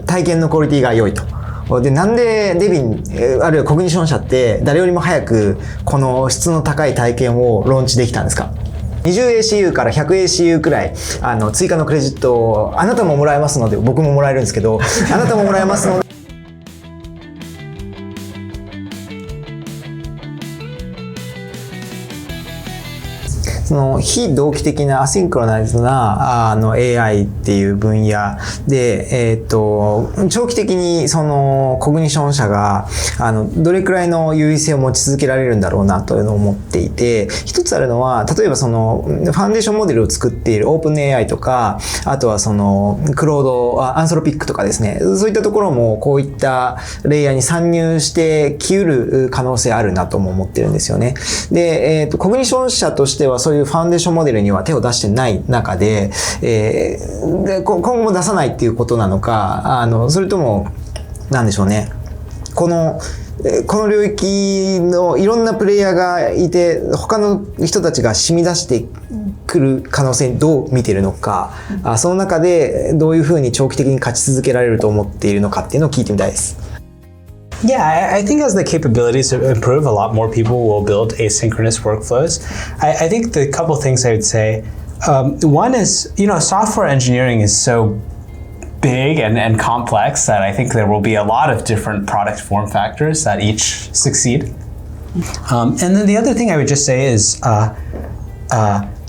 体験のクオリティが良いと。で、なんでデビン、あるいはコグニション社って誰よりも早くこの質の高い体験をローンチできたんですか？20ACU から 100ACU くらい追加のクレジットをあなたももらえますので、僕ももらえるんですけど、あなたももらえますのでその非同期的なアシンクロナイズなAI っていう分野で、長期的にそのコグニション社がどれくらいの優位性を持ち続けられるんだろうなというのを思っていて、一つあるのは例えばそのファンデーションモデルを作っているオープン AI とか、あとはそのクロード、アンソロピックとかですね、そういったところもこういったレイヤーに参入してきうる可能性あるなとも思ってるんですよね。で、コグニション社としてはそういうファンデーションモデルには手を出してない中で、今後も出さないっていうことなのか、それともなんでしょうね、この領域のいろんなプレイヤーがいて、他の人たちが染み出してくる可能性にどう見ているのか、その中でどういうふうに長期的に勝ち続けられると思っているのかっていうのを聞いてみたいです。Yeah, I think as the capabilities improve, a lot more people will build asynchronous workflows. I think the couple things I would say, one is, software engineering is so big and complex that I think there will be a lot of different product form factors that each succeed. And then the other thing I would just say is,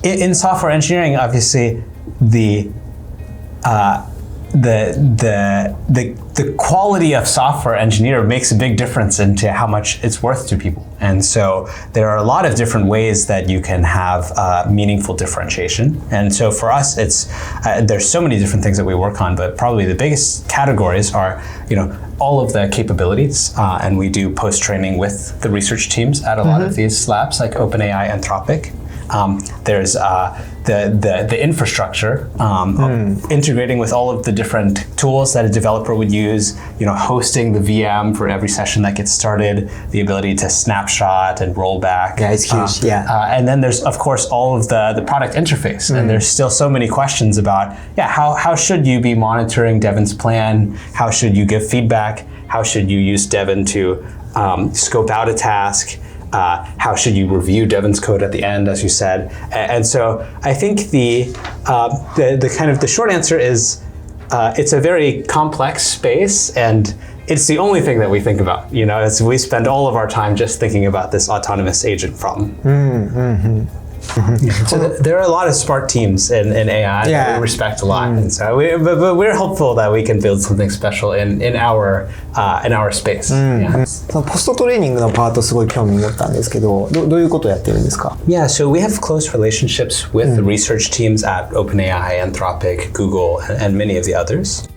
in software engineering, obviously, the quality of software engineer makes a big difference into how much it's worth to people. And so there are a lot of different ways that you can have meaningful differentiation. And so for us, there's so many different things that we work on, but probably the biggest categories are, all of the capabilities, and we do post-training with the research teams at a lot of these labs, like OpenAI, Anthropic. There's the infrastructure, integrating with all of the different tools that a developer would use, hosting the VM for every session that gets started, the ability to snapshot and roll back. Yeah, it's huge, and then there's, of course, all of the product interface. And there's still so many questions about, how should you be monitoring Devin's plan? How should you give feedback? How should you use Devin to scope out a task? How should you review Devin's code at the end, as you said? And so I think the kind of the short answer is it's a very complex space, and it's the only thing that we think about. We spend all of our time just thinking about this autonomous agent problem. So there are a lot of smart teams in AI that we respect a lot, and so but we're hopeful that we can build something special in our space. そのポストトレーニングのパートすごい興味持ったんですけど、どういうことをやってるんですか？ Yeah, so we have close relationships with the research teams at OpenAI, Anthropic, Google, and many of the others.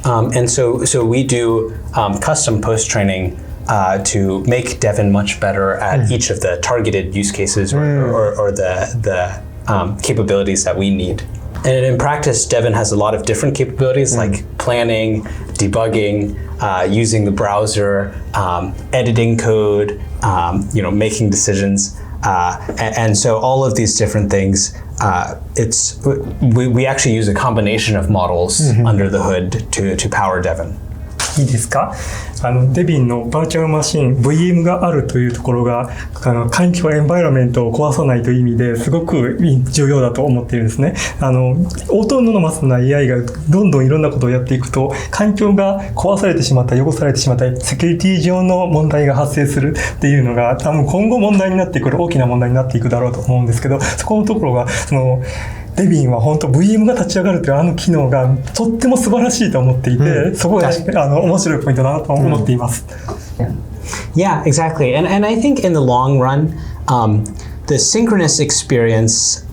And so we do custom post training to make Devin much better at each of the targeted use cases or the capabilities that we need. And in practice, Devin has a lot of different capabilities like planning, debugging, using the browser, editing code, making decisions. And so all of these different things, we actually use a combination of models under the hood to power Devin. いいですか？デビンのバーチャルマシン VM があるというところが環境エンバイロメントを壊さないという意味ですごく重要だと思っているんですね。オートノマスな AI がどんどんいろんなことをやっていくと環境が壊されてしまった汚されてしまったセキュリティ上の問題が発生するっていうのが多分今後問題になってくる大きな問題になっていくだろうと思うんですけど、そこのところがデビンは本当 VM が立ち上がるという機能がとっても素晴らしいと思っていて、そこが面白いポイントだなと思っています。Yeah, exactly. And I think in the long run, the synchronous experience,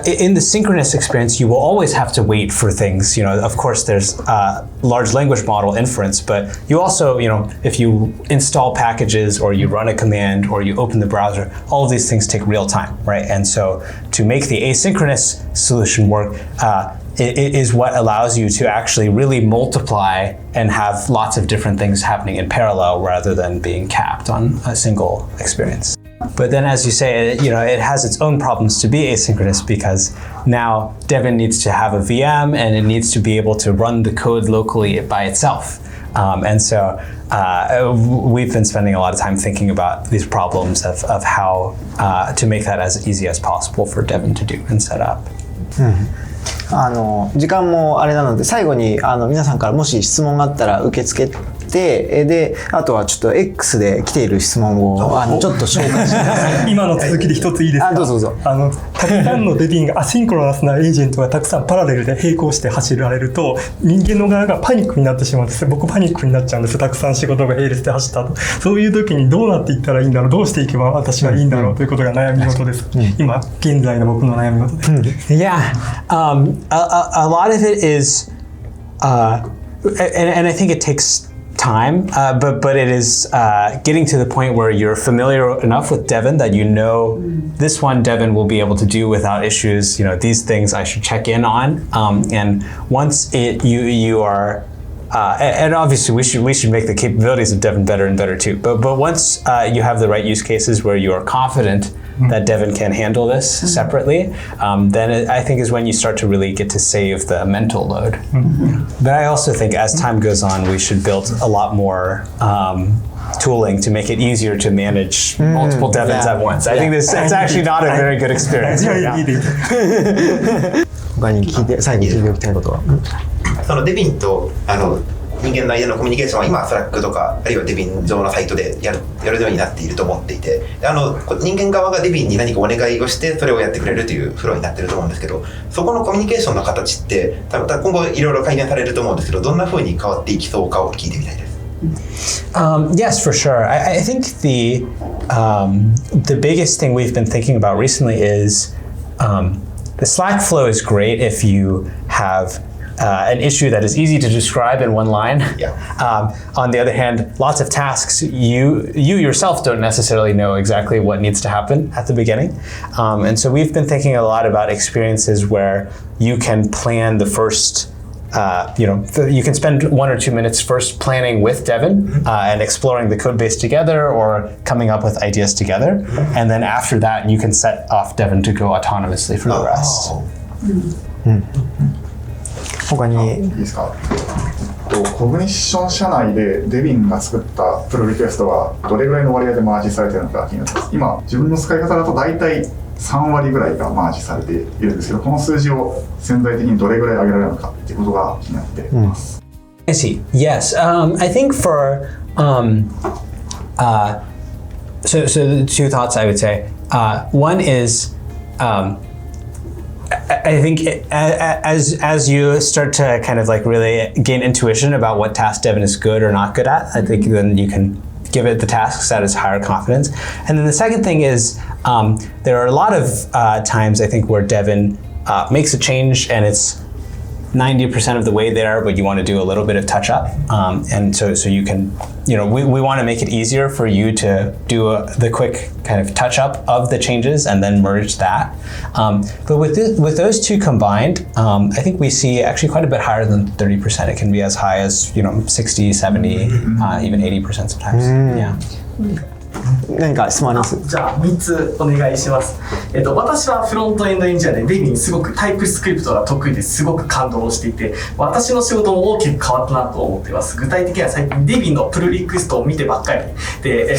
in the synchronous experience, you will always have to wait for things. Of course, there's large language model inference, but you also, if you install packages or you run a command or you open the browser, all of these things take real time, right? And so to make the asynchronous solution work, it is what allows you to actually really multiply and have lots of different things happening in parallel rather than being capped on a single experience. But then, as you say, it has its own problems to be asynchronous because now Devin needs to have a VM and it needs to be able to run the code locally by itself. And so we've been spending a lot of time thinking about these problems of how to make that as easy as possible for Devin to do and set up. 時間もあれなので最後に皆さんからもし質問があったら受け付けてであとはちょっと X で来ている質問をちょっと紹介してください。今の続きで一ついいですか？どうぞどうぞ。たくさんのデビンがアシンクロナスなエージェントがたくさんパラレルで並行して走られると人間の側がパニックになってしまうんです。僕パニックになっちゃうんです。たくさん仕事が並列で走ったと。そういう時にどうなっていったらいいんだろう、どうしていけば私はいいんだろうということが悩み事です。今現在の僕の悩み事です。Yeah, a lot of it is, and I think it takes time, but it is getting to the point where you're familiar enough with Devin that you know this one Devin will be able to do without issues. These things I should check in on, and once you are. And obviously, we should make the capabilities of Devin better and better too. But once you have the right use cases where you are confident that Devin can handle this separately, then I think is when you start to really get to save the mental load. But I also think as time goes on, we should build a lot more tooling to make it easier to manage multiple Devins at once. I think it's actually not a very good experience. 他に最後に聞いておきたいことはそのデビンと人間の間のコミュニケーションは今スラックとかあるいはデビン上のサイトでやるようになっていると思っていて人間側がデビンに何かお願いをしてそれをやってくれるというフローになってると思うんですけどそこのコミュニケーションの形って今後いろいろ改善されると思うんですけどどんな風に変わっていきそうかを聞いてみたいです。Yes, for sure. I think the biggest thing we've been thinking about recently is the Slack flow is great if you have an issue that is easy to describe in one line. Yeah. On the other hand, lots of tasks, you yourself don't necessarily know exactly what needs to happen at the beginning. And so we've been thinking a lot about experiences where you can plan the first you can spend 1 or 2 minutes first planning with Devin and exploring the code base together or coming up with ideas together. And then after that, you can set off Devin to go autonomously for the rest. 他にいいですか？コグニッション社内でデビンが作ったプロリクエストがどれぐらいの割合でマージされているのか気になってます。今自分の使い方だと大体3割ぐらいがマージされているんですけどこの数字を潜在的にどれぐらい上げられるのかっていうことが気になっています。I see. Yes. I think for so the two thoughts I would say. One is I think as you start to kind of like really gain intuition about what task Devin is good or not good at, I think then you can give it the tasks that is higher confidence. And then the second thing is there are a lot of times I think where Devin makes a change and it's 90% of the way there, but you want to do a little bit of touch up. And so you can, we want to make it easier for you to do the quick kind of touch up of the changes and then merge that. But with those two combined, I think we see actually quite a bit higher than 30%. It can be as high as, 60, 70, even 80% sometimes. Yeah. 何か質問あります？じゃあ3つお願いします。私はフロントエンドエンジニアで Devin すごくタイプスクリプトが得意ですごく感動していて私の仕事も大きく変わったなと思っています。具体的には最近 Devin のプルリクエストを見てばっかりで、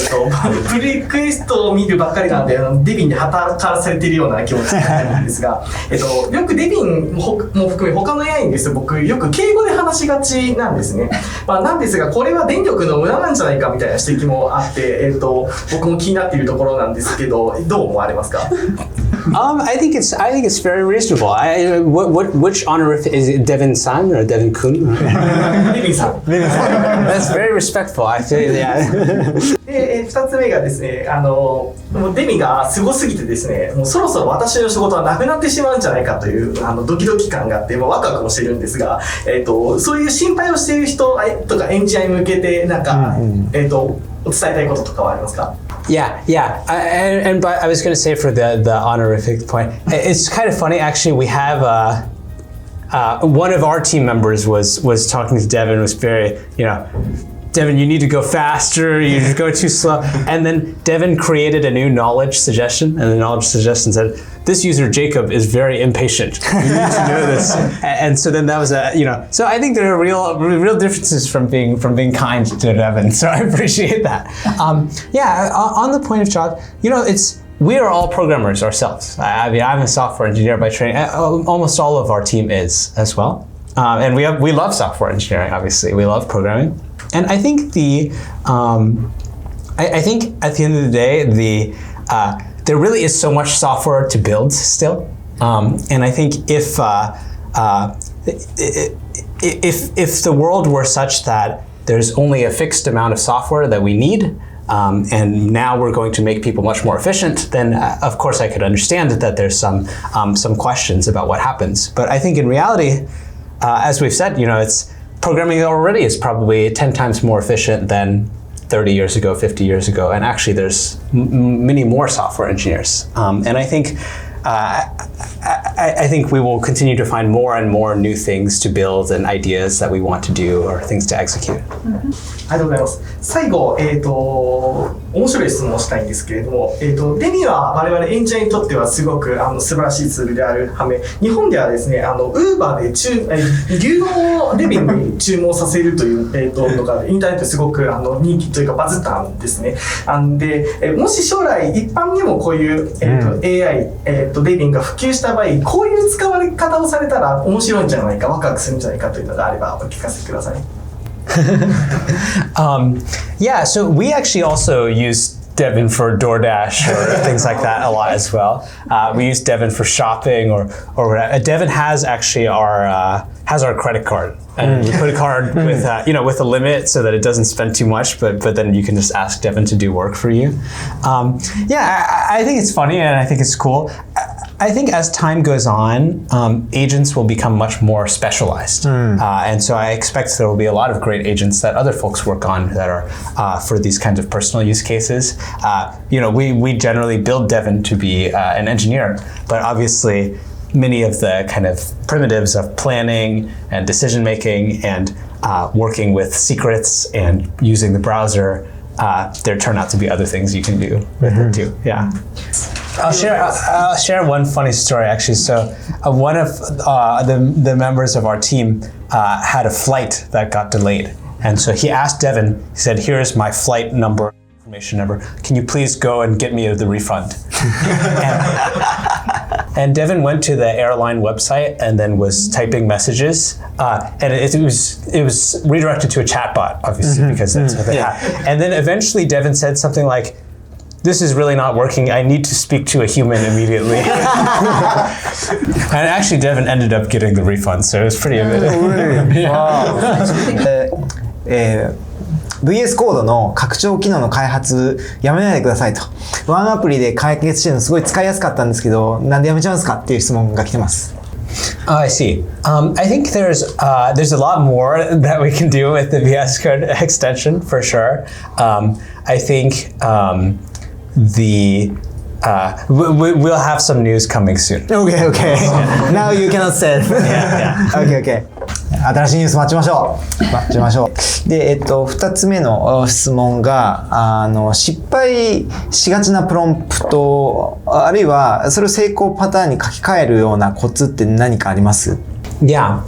プルリクエストを見るばっかりなのでDevin に働かされているような気持ちになるんですが、よく Devin も含め他の AI にですと僕よく敬語で話しがちなんですね。なんですがこれは電力の無駄なんじゃないかみたいな指摘もあって、僕も気になっているところなんですけど、どう思われますか？ I think it's very reasonable. Which honorific is it? Devin san or Devin kun? Devin san. That's very respectful. I feel yeah. で、2つ目がですね、もうデビがすごすぎてですね、もうそろそろ私の仕事はなくなってしまうんじゃないかというドキドキ感があって、ワクワクもしているんですが、そういう心配をしている人とかエンジニアに向けてなんか、お伝えたいこととかはありますか？ Yeah. But I was going to say for the honorific point, it's kind of funny actually. We have one of our team members was talking to Devin, was very Devin, you need to go faster, you just go too slow. And then Devin created a new knowledge suggestion, and the knowledge suggestion said, this user, Jacob, is very impatient. You need to know this. And so then that was so I think there are real differences from being kind to Devin. So I appreciate that. On the point of job, we are all programmers ourselves. I mean, I'm a software engineer by training. Almost all of our team is as well. And we love software engineering, obviously. We love programming. And I think I think at the end of the day, there really is so much software to build still. And I think if the world were such that there's only a fixed amount of software that we need, and now we're going to make people much more efficient, then of course I could understand that there's some questions about what happens. But I think in reality, as we've said, it's programming already is probably 10 times more efficient than 30 years ago, 50 years ago, and actually there's many more software engineers. And I think I think we will continue to find more and more new things to build and ideas that we want to do or things to execute. ありがとうございます。最後、面白い質問をしたいんですけれども、Devinは我々エンジニアにとってはすごく素晴らしいツールである反面、日本ではですね、Uber で牛丼をDevinに注文させるというのがインターネットですごく人気というかバズったんですね。で、もし将来一般にもこういう、AI、Devinが普及した場合、こういう使われ方をされたら面白いんじゃないか、ワクワクするんじゃないかというのがあればお聞かせください。So we actually also use Devin for DoorDash or things like that a lot as well. We use Devin for shopping or whatever. Devin has actually our credit card, and we put a card with with a limit so that it doesn't spend too much, but then you can just ask Devin to do work for you. I think it's funny and I think it's cool. I think as time goes on, agents will become much more specialized. And so I expect there will be a lot of great agents that other folks work on that are for these kinds of personal use cases. We generally build Devin to be an engineer, but obviously many of the kind of primitives of planning and decision making and working with secrets and using the browser, there turn out to be other things you can do with it too. Yeah. I'll share one funny story actually. So one of the members of our team had a flight that got delayed, and so he asked Devin. He said, "Here's my flight number, information number. Can you please go and get me the refund?" And Devin went to the airline website and then was typing messages, and it was redirected to a chatbot, obviously, because that's what they have. And then eventually Devin said something like, "This is really not working. I need to speak to a human immediately." And actually, Devin ended up getting the refund, so it was pretty amazing. VS コードの拡張機能の開発やめないでくださいと。ワンアプリで解決してるのすごい使いやすかったんですけど、なんでやめちゃうんですかっていう質問が来てます。I see. I think there's a lot more that we can do with the VS Code extension for sure. I think we'll have some news coming soon. Okay. Now you cannot say. Okay. 新しいニュース待ちましょう。で、2つ目の質問が、失敗しがちなプロンプト、あるいはそれを成功パターンに書き換えるようなコツって何かあります？ Yeah.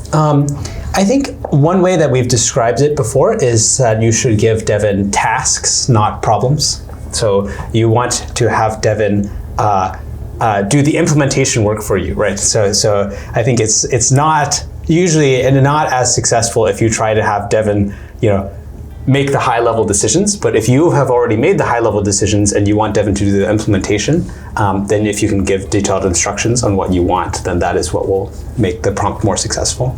I think one way that we've described it before is that you should give Devin tasks, not problems. So you want to have Devin do the implementation work for you, right? So I think it's not usually not as successful if you try to have Devin, make the high level decisions. But if you have already made the high level decisions and you want Devin to do the implementation, then if you can give detailed instructions on what you want, then that is what will make the prompt more successful.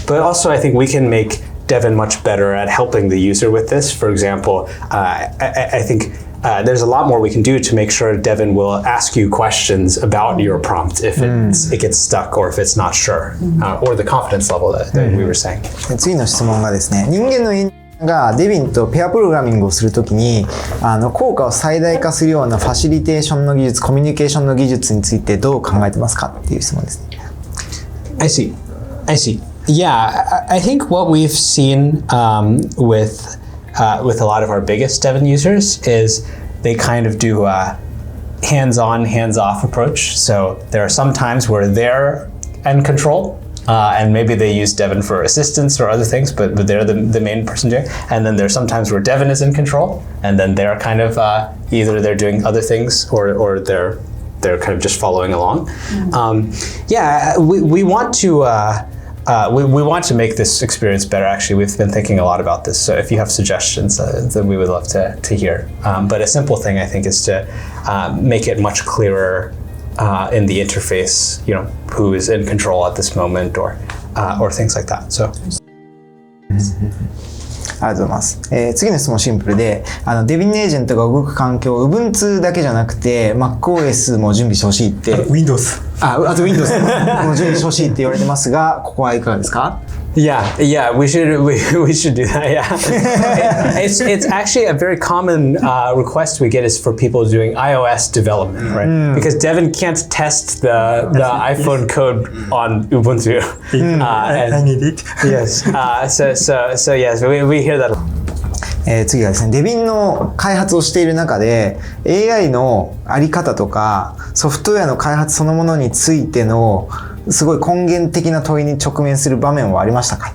But also I think we can make Devin much better at helping the user with this. For example, I think there's a lot more we can do to make sure Devin will ask you questions about your prompt if it gets stuck or if it's not sure, or the confidence level that we were saying. 次の質問がですね、人間のエンジニアがDevinとペアプログラミングをするときに効果を最大化するようなファシリテーションの技術、コミュニケーションの技術についてどう考えてますかっていう質問ですね。I see. Yeah, I think what we've seen with a lot of our biggest Devin users is they kind of do a hands-on, hands-off approach. So there are some times where they're in control, and maybe they use Devin for assistance or other things, but they're the main person doing it. And then there's sometimes where Devin is in control, and then they're kind of either they're doing other things or they're kind of just following along. We want to we want to make this experience better. Actually, we've been thinking a lot about this. So if you have suggestions, then we would love to hear. But a simple thing I think is to make it much clearer in the interface, who is in control at this moment or things like that. So. ありがとうございます。次の質問シンプルで、Devinエージェントが動く環境、Ubuntu だけじゃなくて、MacOS も準備してほしいって。Windows。あと Windows も準備してほしいって言われてますが、ここはいかがですか？ Yeah, we should do that. Yeah, it's actually a very common request we get is for people doing iOS development, right? Because Devin can't test the iPhone code on Ubuntu. I need it. Yes. So yes, we hear that. 次がですね、Devinの開発をしている中で AI のあり方とかソフトウェアの開発そのものについてのすごい根源的な問いに直面する場面はありましたか？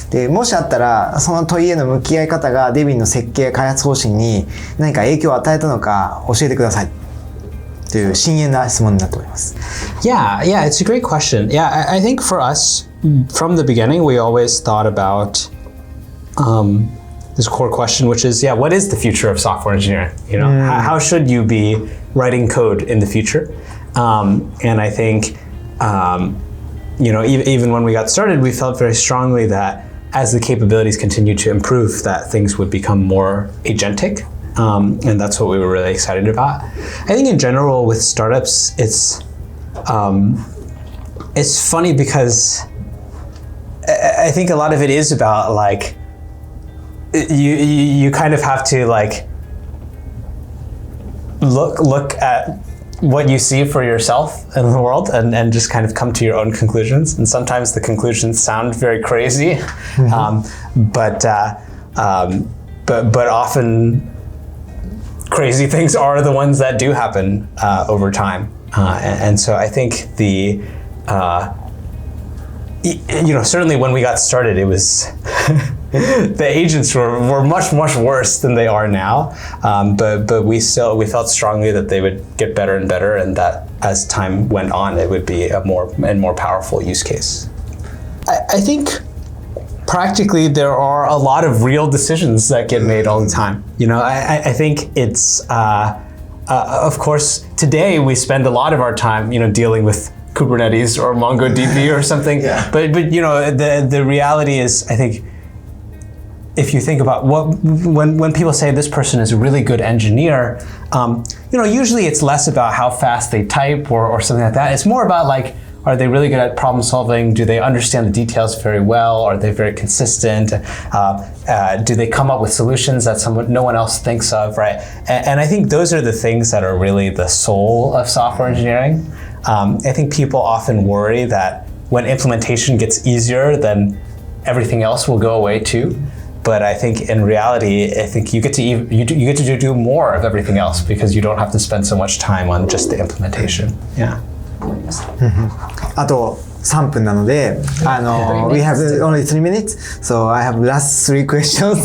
で、もしあったらその問いへの向き合い方がDevinの設計や開発方針に何か影響を与えたのか教えてくださいという深淵な質問になっております。Yeah, it's a great question. Yeah, I think for us from the beginning we always thought about this core question, which is, what is the future of software engineering? How should you be writing code in the future? And I think, even when we got started, we felt very strongly that as the capabilities continue to improve, that things would become more agentic. And that's what we were really excited about. I think in general with startups, it's funny because I think a lot of it is about like, you kind of have to like look at what you see for yourself in the world and just kind of come to your own conclusions. And sometimes the conclusions sound very crazy, but often crazy things are the ones that do happen over time. And so I think certainly when we got started, it was the agents were much worse than they are now. But we felt strongly that they would get better and better, and that as time went on, it would be a more powerful use case. I think practically there are a lot of real decisions that get made all the time. I think it's of course today we spend a lot of our time dealing with Kubernetes or MongoDB or something. But the reality is, I think if you think about when people say this person is a really good engineer, usually it's less about how fast they type or something like that. It's more about like, are they really good at problem solving? Do they understand the details very well? Are they very consistent? Do they come up with solutions that no one else thinks of, right? And I think those are the things that are really the soul of software engineering. I think people often worry that when implementation gets easier, then everything else will go away too. But I think in reality, I think you get to do more of everything else because you don't have to spend so much time on just the implementation. Yeah. あと3分なので、we have only 3 minutes, so I have last 3 questions.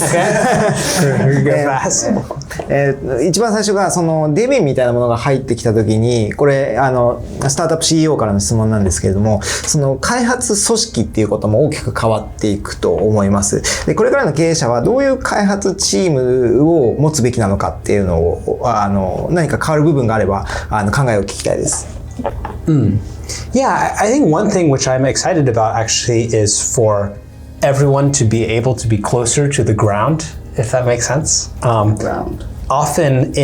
一番最初がそのDevinみたいなものが入ってきたときに、これスタートアップ CEO からの質問なんですけれども、その開発組織っていうことも大きく変わっていくと思います。で、これからの経営者はどういう開発チームを持つべきなのかっていうのを何か変わる部分があれば考えを聞きたいです。Yeah, I think one thing which I'm excited about actually is for everyone to be able to be closer to the ground, if that makes sense. Often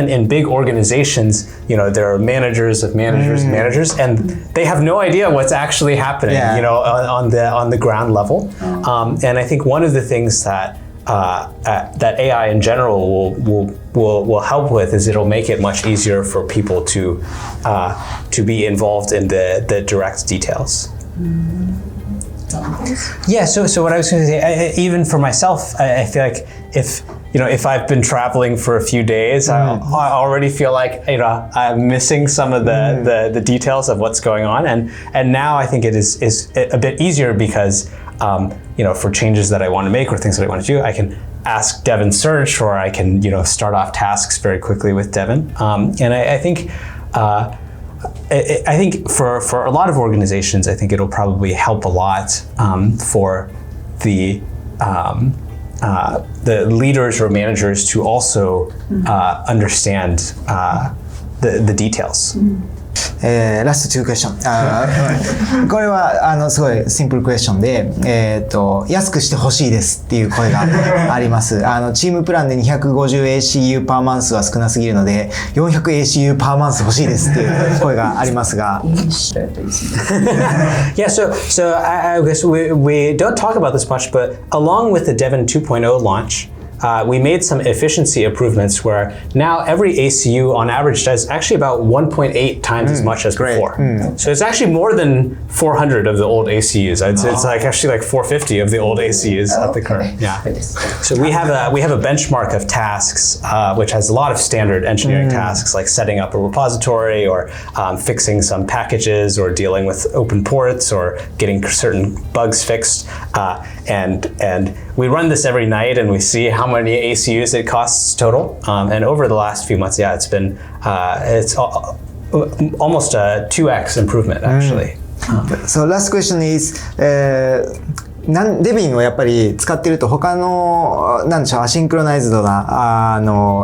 in big organizations, there are managers of managers, and they have no idea what's actually happening, on the ground level. And I think one of the things that AI in general will help with is it'll make it much easier for people to be involved in the direct details. Yeah, so what I was going to say, even for myself, I feel like if I've been traveling for a few days, I already feel like I'm missing some of the details of what's going on, and now I think it is a bit easier because for changes that I want to make or things that I want to do, I can ask Devin search, or I can start off tasks very quickly with Devin, and I think. I think for a lot of organizations, I think it'll probably help a lot for the leaders or managers to also understand the details. ラスト2クエスチョン。これはすごいシンプルクエスチョンで、安くしてほしいですっていう声があります。チームプランで 250ACU パーマンスは少なすぎるので 400ACU パーマンス欲しいですっていう声がありますが。Yeah, so I guess we don't talk about this much, but along with the Devin 2.0 launch, we made some efficiency improvements where now every ACU on average does actually about 1.8 times as much as before. So it's actually more than 400 of the old ACUs. I'd say it's actually like 450 of the old ACUs at the current. Yeah. So we have a benchmark of tasks, which has a lot of standard engineering tasks like setting up a repository or fixing some packages or dealing with open ports or getting certain bugs fixed. And we run this every night and we see how many ACUs it costs total. And over the last few months, it's been it's almost a 2x improvement actually. So last question is, デビンをやっぱり使ってると他のなんでしょうアシンクロナイズドな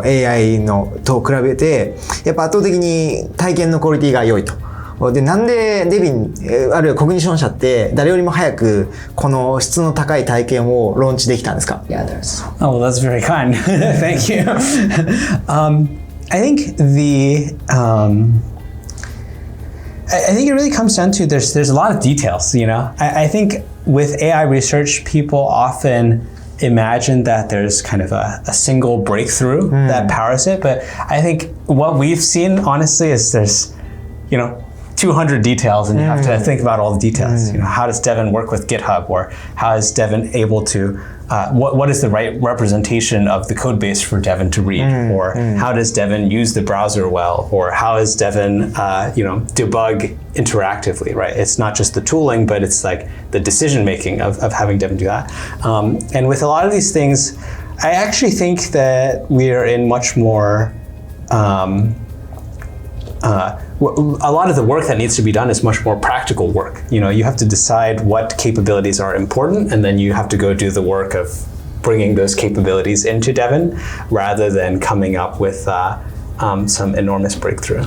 AI のと比べてやっぱ圧倒的に体験のクオリティが良いと。で、なんでデビン、あるいはコグニション社って誰よりも早くこの質の高い体験をローンチできたんですか？ Yeah, well, that's very kind. Thank you. I think I think it really comes down to there's a lot of details, I think with AI research, people often imagine that there's kind of a single breakthrough that powers it, but I think what we've seen honestly is there's 200 details and you have to think about all the details. How does Devin work with GitHub, or how is Devin able to what is the right representation of the code base for Devin to read, or how does Devin use the browser well, or how is Devin debug interactively, right? It's not just the tooling, but it's like the decision making of having Devin do that. And with a lot of these things, I actually think that we are in much more a lot of the work that needs to be done is much more practical work. You have to decide what capabilities are important, and then you have to go do the work of bringing those capabilities into Devin rather than coming up with some enormous breakthrough.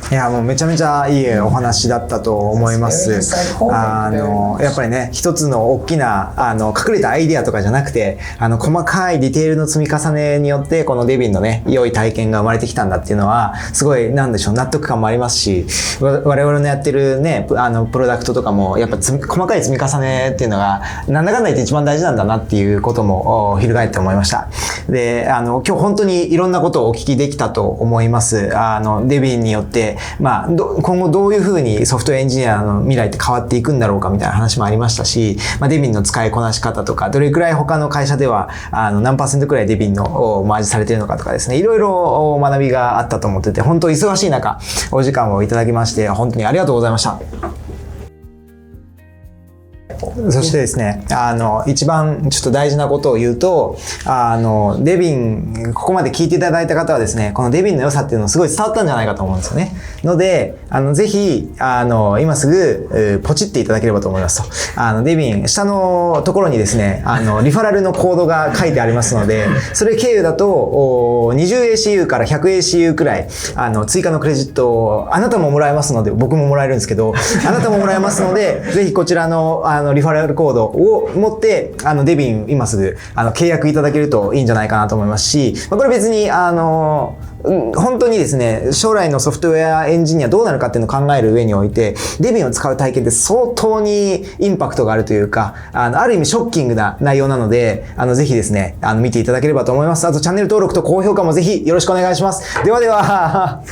いやもうめちゃめちゃいいお話だったと思います。やっぱりね一つの大きな隠れたアイディアとかじゃなくて細かいディテールの積み重ねによってこのデビンのね良い体験が生まれてきたんだっていうのはすごいなんでしょう納得感もありますし、我々のやってるねプロダクトとかもやっぱ細かい積み重ねっていうのがなんだかんだ言って一番大事なんだなっていうことも翻って思いました。で今日本当にいろんなことをお聞きできたと思います。デビンによって今後どういうふうにソフトウェアエンジニアの未来って変わっていくんだろうかみたいな話もありましたし、デビンの使いこなし方とかどれくらい他の会社では何%くらいデビンのマージされているのかとかですね、いろいろ学びがあったと思ってて本当忙しい中お時間をいただきまして本当にありがとうございました。そしてですね、一番ちょっと大事なことを言うと、デビン、ここまで聞いていただいた方はですね、このデビンの良さっていうのをすごい伝わったんじゃないかと思うんですよね。ので、ぜひ、今すぐ、ポチっていただければと思いますと。デビン、下のところにですね、リファラルのコードが書いてありますので、それ経由だと、20ACU から 100ACU くらい、追加のクレジットを、あなたももらえますので、僕ももらえるんですけど、あなたももらえますので、ぜひこちらの、リファラルコードを持って、デビン今すぐ、契約いただけるといいんじゃないかなと思いますし、これ別に、本当にですね、将来のソフトウェアエンジニアどうなるかっていうのを考える上において、デビンを使う体験って相当にインパクトがあるというか、ある意味ショッキングな内容なので、ぜひですね、見ていただければと思います。あとチャンネル登録と高評価もぜひよろしくお願いします。ではでは。